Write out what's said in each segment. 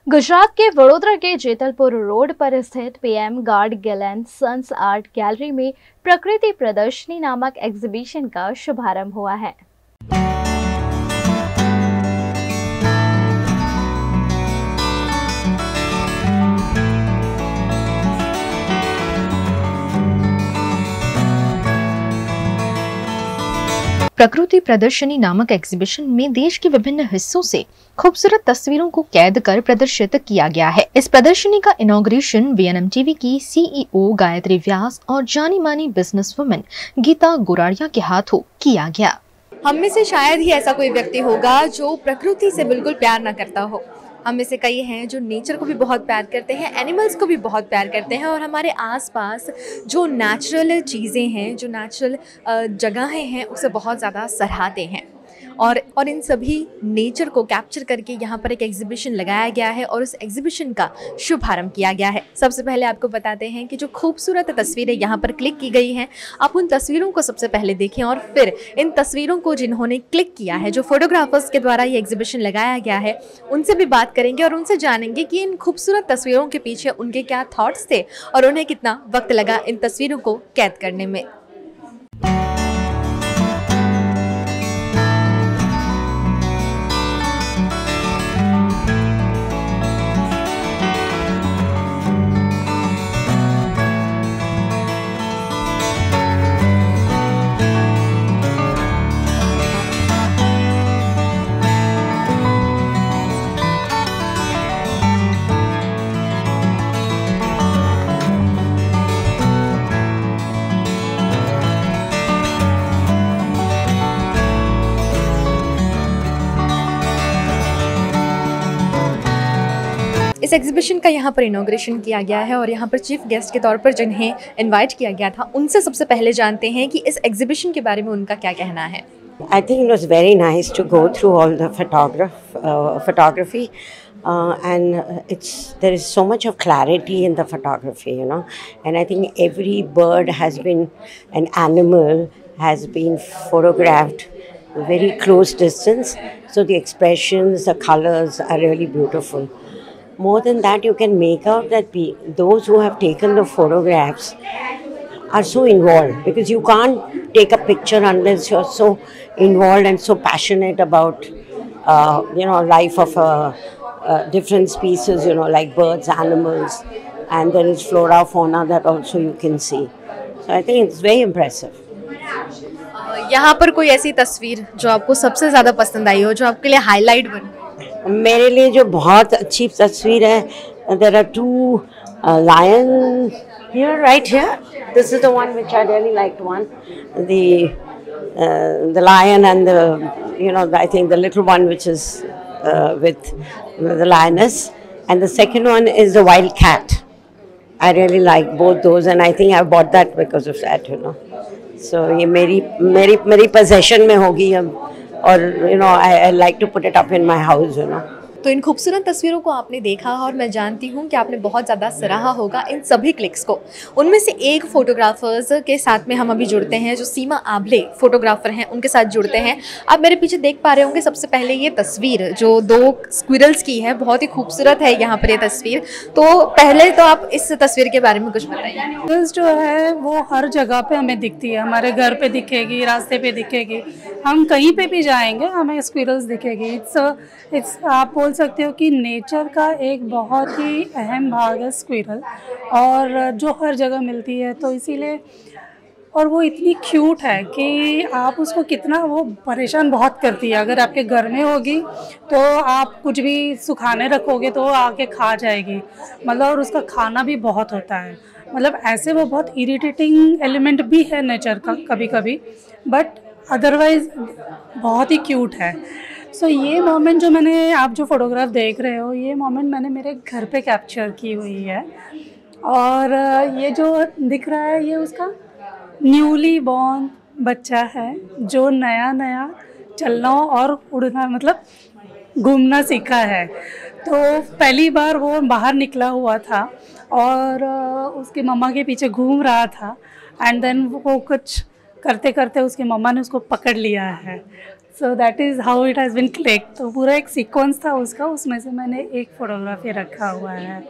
गुजरात के वडोदरा के जेतलपुर रोड पर स्थित पीएम गार्ड गिलेन सन्स आर्ट गैलरी में प्रकृति प्रदर्शनी नामक एग्जीबिशन का शुभारंभ हुआ है। प्रकृति प्रदर्शनी नामक एग्जीबिशन में देश के विभिन्न हिस्सों से खूबसूरत तस्वीरों को कैद कर प्रदर्शित किया गया है। इस प्रदर्शनी का इनॉग्रेशन वीएनएम टीवी की सीईओ गायत्री व्यास और जानी मानी बिजनेस वुमन गीता गोराड़िया के हाथों किया गया। हम में से शायद ही ऐसा कोई व्यक्ति होगा जो प्रकृति से बिल्कुल प्यार ना करता हो। हम में से कई हैं जो नेचर को भी बहुत प्यार करते हैं, एनिमल्स को भी बहुत प्यार करते हैं और हमारे आसपास जो नेचुरल चीज़ें हैं, जो नेचुरल जगहें हैं, उसे बहुत ज़्यादा सराहते हैं। और इन सभी नेचर को कैप्चर करके यहाँ पर एक एग्जीबिशन लगाया गया है और उस एग्जीबिशन का शुभारंभ किया गया है। सबसे पहले आपको बताते हैं कि जो खूबसूरत तस्वीरें यहाँ पर क्लिक की गई हैं, आप उन तस्वीरों को सबसे पहले देखें और फिर इन तस्वीरों को जिन्होंने क्लिक किया है, जो फोटोग्राफर्स के द्वारा ये एग्जीबिशन लगाया गया है, उनसे भी बात करेंगे और उनसे जानेंगे कि इन खूबसूरत तस्वीरों के पीछे उनके क्या थॉट्स थे और उन्हें कितना वक्त लगा इन तस्वीरों को कैद करने में। इस एग्जीबिशन का यहाँ पर इनॉग्रेशन किया गया है और यहाँ पर चीफ गेस्ट के तौर पर जिन्हें इनवाइट किया गया था, उनसे सबसे पहले जानते हैं कि इस एग्जीबिशन के बारे में उनका क्या कहना है। I think it was very nice to go through all the photography, and there is so much of clarity in the photography, you know. And I think every bird has been, an animal has been photographed very close distance. So the expressions, the colors are really beautiful. More than that, you can make out that those who have taken the photographs are so involved, because you can't take a picture unless you're so involved and so passionate about life of different species, like birds, animals, and there is flora, fauna that also you can see. So I think it's very impressive. यहाँ पर कोई ऐसी तस्वीर जो आपको सबसे ज़्यादा पसंद आई हो, जो आपके लिए हाईलाइट बनी? मेरे लिए जो बहुत अच्छी तस्वीर है, there are two lions here, right here. This is the one which I really liked. One, the lion and I think the little one which is with the lioness, and the second one is the wild cat. I really like both those, and I think I bought that because of that, So ये मेरी possession में होगी अब, और I like to put it up in my house, तो इन खूबसूरत तस्वीरों को आपने देखा और मैं जानती हूँ कि आपने बहुत ज़्यादा सराहा होगा इन सभी क्लिक्स को। उनमें से एक फोटोग्राफर्स के साथ में हम अभी जुड़ते हैं, जो सीमा आभले फोटोग्राफर हैं, उनके साथ जुड़ते हैं। आप मेरे पीछे देख पा रहे होंगे सबसे पहले ये तस्वीर जो 2 स्क्विरल्स की है, बहुत ही खूबसूरत है यहाँ पर ये तस्वीर। तो पहले तो आप इस तस्वीर के बारे में कुछ बताइए। स्क्विरल्स जो है वो हर जगह पे हमें दिखती है, हमारे घर पे दिखेगी, रास्ते पे दिखेगी, हम कहीं पे भी जाएंगे हमें स्क्विरल्स दिखेगी। इट्स आप बोल सकते हो कि नेचर का एक बहुत ही अहम भाग है स्क्विरल, और जो हर जगह मिलती है, तो इसीलिए, और वो इतनी क्यूट है कि आप उसको कितना, वो परेशान बहुत करती है। अगर आपके घर में होगी तो आप कुछ भी सुखाने रखोगे तो आके खा जाएगी, मतलब, और उसका खाना भी बहुत होता है, मतलब ऐसे वो बहुत इरिटेटिंग एलिमेंट भी है नेचर का कभी कभी, बट अदरवाइज बहुत ही क्यूट है। सो ये मोमेंट जो मैंने, आप जो फोटोग्राफ देख रहे हो, ये मोमेंट मैंने मेरे घर पे कैप्चर की हुई है, और ये जो दिख रहा है ये उसका न्यूली बॉर्न बच्चा है जो नया नया चलना और उड़ना, मतलब घूमना सीखा है। तो पहली बार वो बाहर निकला हुआ था और उसकी मम्मा के पीछे घूम रहा था, एंड देन वो कुछ करते करते उसकी मम्मा ने उसको पकड़ लिया है। So that is how it has been click. तो पूरा एक सीक्वेंस था उसका, उसमें से मैंने एक फोटोग्राफी रखा हुआ है।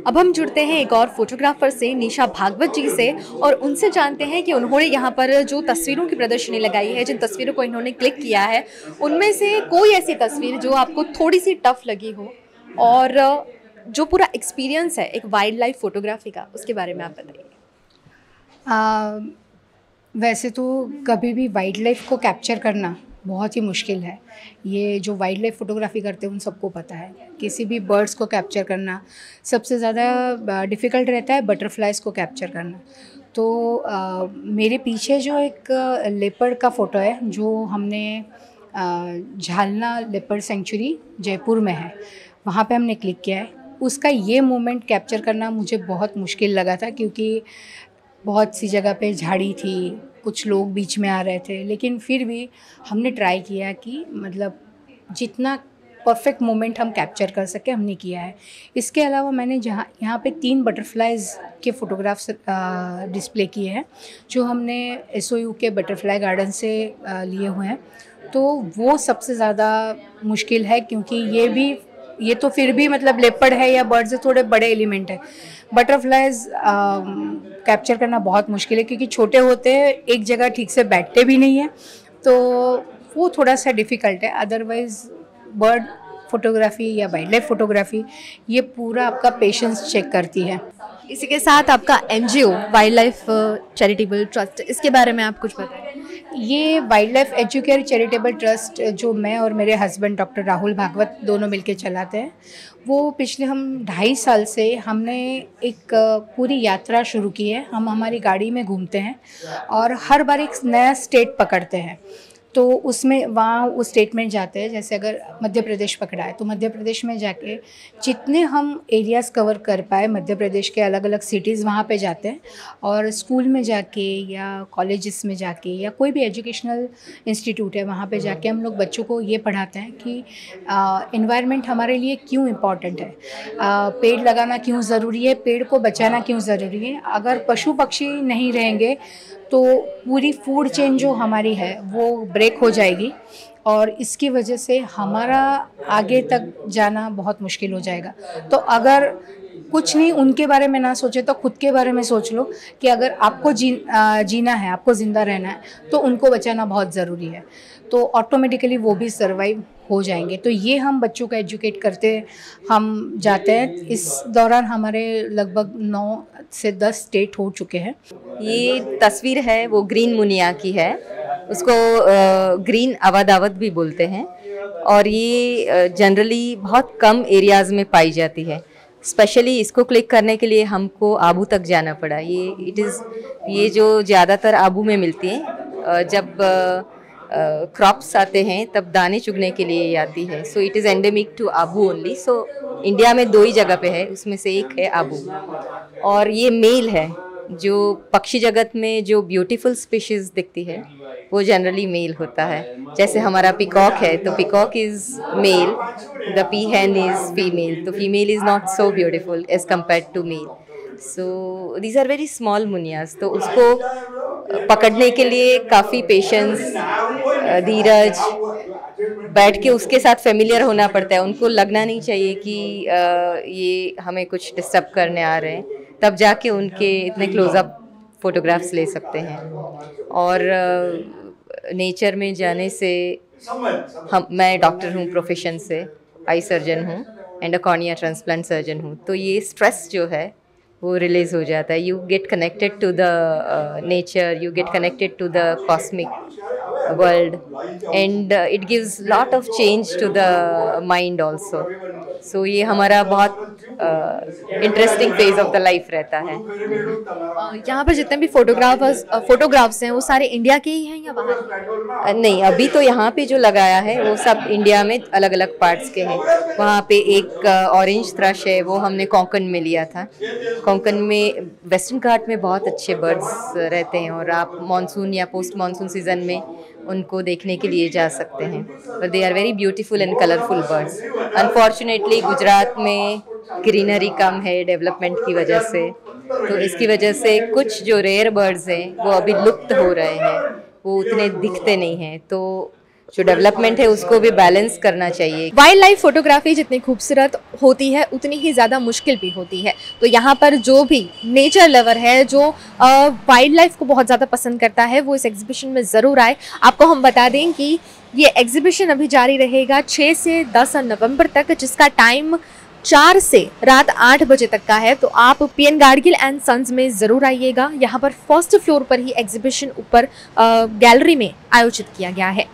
अब हम जुड़ते हैं एक और फोटोग्राफर से, निशा भागवत जी से, और उनसे जानते हैं कि उन्होंने यहाँ पर जो तस्वीरों की प्रदर्शनी लगाई है, जिन तस्वीरों को इन्होंने क्लिक किया है, उनमें से कोई ऐसी तस्वीर जो आपको थोड़ी सी टफ लगी हो, और जो पूरा एक्सपीरियंस है एक वाइल्ड लाइफ फोटोग्राफी का, उसके बारे में आप बताइए। वैसे तो कभी भी वाइल्ड लाइफ को कैप्चर करना बहुत ही मुश्किल है। ये जो वाइल्ड लाइफ फ़ोटोग्राफी करते हैं उन सबको पता है। किसी भी बर्ड्स को कैप्चर करना सबसे ज़्यादा डिफ़िकल्ट रहता है, बटरफ्लाइज़ को कैप्चर करना। तो मेरे पीछे जो एक लेपर्ड का फ़ोटो है, जो हमने झालना लेपर्ड सेंचुरी जयपुर में है, वहाँ पे हमने क्लिक किया है। उसका ये मोमेंट कैप्चर करना मुझे बहुत मुश्किल लगा था, क्योंकि बहुत सी जगह पे झाड़ी थी, कुछ लोग बीच में आ रहे थे, लेकिन फिर भी हमने ट्राई किया कि मतलब जितना परफेक्ट मोमेंट हम कैप्चर कर सके हमने किया है। इसके अलावा मैंने यहाँ पे 3 बटरफ्लाइज़ के फ़ोटोग्राफ्स डिस्प्ले किए हैं, जो हमने SOU के बटरफ्लाई गार्डन से लिए हुए हैं। तो वो सबसे ज़्यादा मुश्किल है, क्योंकि ये तो फिर भी मतलब लेपर्ड है या बर्ड से थोड़े बड़े एलिमेंट है। बटरफ्लाइज कैप्चर करना बहुत मुश्किल है, क्योंकि छोटे होते हैं, एक जगह ठीक से बैठते भी नहीं है, तो वो थोड़ा सा डिफ़िकल्ट है। अदरवाइज़ बर्ड फोटोग्राफी या वाइल्ड लाइफ फोटोग्राफी ये पूरा आपका पेशेंस चेक करती है। इसी के साथ आपका NGO wild life charitable trust, इसके बारे में आप कुछ बताएं। ये wild life educare charitable trust जो मैं और मेरे हस्बैंड डॉक्टर राहुल भागवत दोनों मिलके चलाते हैं, वो पिछले हम 2.5 साल से हमने एक पूरी यात्रा शुरू की है। हम हमारी गाड़ी में घूमते हैं और हर बार एक नया स्टेट पकड़ते हैं। तो उसमें वहाँ उस स्टेट में जाते हैं, जैसे अगर मध्य प्रदेश पकड़ा है तो मध्य प्रदेश में जाके जितने हम एरियाज़ कवर कर पाए मध्य प्रदेश के अलग अलग सिटीज़ वहाँ पे जाते हैं, और स्कूल में जाके या कॉलेजेस में जाके या कोई भी एजुकेशनल इंस्टीट्यूट है वहाँ पे जाके हम लोग बच्चों को ये पढ़ाते हैं कि एनवायरनमेंट हमारे लिए क्यों इम्पॉर्टेंट है, पेड़ लगाना क्यों ज़रूरी है, पेड़ को बचाना क्यों ज़रूरी है। अगर पशु पक्षी नहीं रहेंगे तो पूरी फूड चेन जो हमारी है वो ब्रेक हो जाएगी, और इसकी वजह से हमारा आगे तक जाना बहुत मुश्किल हो जाएगा। तो अगर कुछ नहीं उनके बारे में ना सोचे तो खुद के बारे में सोच लो कि अगर आपको जीना है, आपको ज़िंदा रहना है, तो उनको बचाना बहुत ज़रूरी है। तो ऑटोमेटिकली वो भी सर्वाइव हो जाएंगे। तो ये हम बच्चों का एजुकेट करते हम जाते हैं। इस दौरान हमारे लगभग 9 से 10 स्टेट हो चुके हैं। ये तस्वीर है वो ग्रीन मुनिया की है, उसको ग्रीन अवादावत भी बोलते हैं, और ये जनरली बहुत कम एरियाज़ में पाई जाती है। स्पेशली इसको क्लिक करने के लिए हमको आबू तक जाना पड़ा। ये जो ज़्यादातर आबू में मिलती है, जब क्रॉप्स आते हैं तब दाने चुगने के लिए आती है। So it is endemic to Abu only. So India में 2 ही जगह पे है, उसमें से एक है आबू, और ये मेल है। जो पक्षी जगत में जो ब्यूटीफुल स्पीशीज़ दिखती है वो जनरली मेल होता है। जैसे हमारा पिकॉक है तो peacock is male, the peahen is female, तो female is not so beautiful as compared to male. So these are very small munias. तो उसको पकड़ने के लिए काफ़ी पेशेंस, धीरज, बैठ के उसके साथ फेमिलियर होना पड़ता है। उनको लगना नहीं चाहिए कि ये हमें कुछ डिस्टर्ब करने आ रहे हैं, तब जाके उनके इतने क्लोज़अप फ़ोटोग्राफ्स ले सकते हैं। और नेचर में जाने से मैं डॉक्टर हूँ प्रोफेशन से, आई सर्जन हूँ and a cornea transplant surgeon हूँ। तो ये स्ट्रेस जो है वो रिलीज़ हो जाता है। You get connected to the nature, you get connected to the cosmic, world, and it gives lot of change to the mind also. So ये हमारा बहुत interesting phase of the life रहता है। यहाँ पर जितने भी फोटोग्राफ्स हैं वो सारे इंडिया के ही हैं या बाहर? नहीं, अभी तो यहाँ पे जो लगाया है वो सब इंडिया में अलग अलग पार्ट्स के हैं। वहाँ पे एक ऑरेंज थ्रश है, वो हमने कोंकण में लिया था। कोंकण में वेस्टर्न घाट में बहुत अच्छे बर्ड्स रहते हैं और आप मानसून या पोस्ट मानसून सीजन में उनको देखने के लिए जा सकते हैं। But they are very beautiful and colourful birds. Unfortunately Gujarat में ग्रीनरी कम है डेवलपमेंट की वजह से, तो इसकी वजह से कुछ जो रेयर बर्ड्स हैं वो अभी लुप्त हो रहे हैं, वो उतने दिखते नहीं हैं। तो जो डेवलपमेंट है उसको भी बैलेंस करना चाहिए। वाइल्ड लाइफ फोटोग्राफी जितनी खूबसूरत होती है उतनी ही ज़्यादा मुश्किल भी होती है। तो यहाँ पर जो भी नेचर लवर है, जो वाइल्ड लाइफ को बहुत ज़्यादा पसंद करता है, वो इस एग्जीबिशन में ज़रूर आए। आपको हम बता दें कि ये एग्जीबिशन अभी जारी रहेगा 6 से 10 नवंबर तक, जिसका टाइम 4 से रात 8 बजे तक का है। तो आप पीएन गाडगिल एंड सन्स में ज़रूर आइएगा। यहाँ पर फर्स्ट फ्लोर पर ही एग्जीबिशन ऊपर गैलरी में आयोजित किया गया है।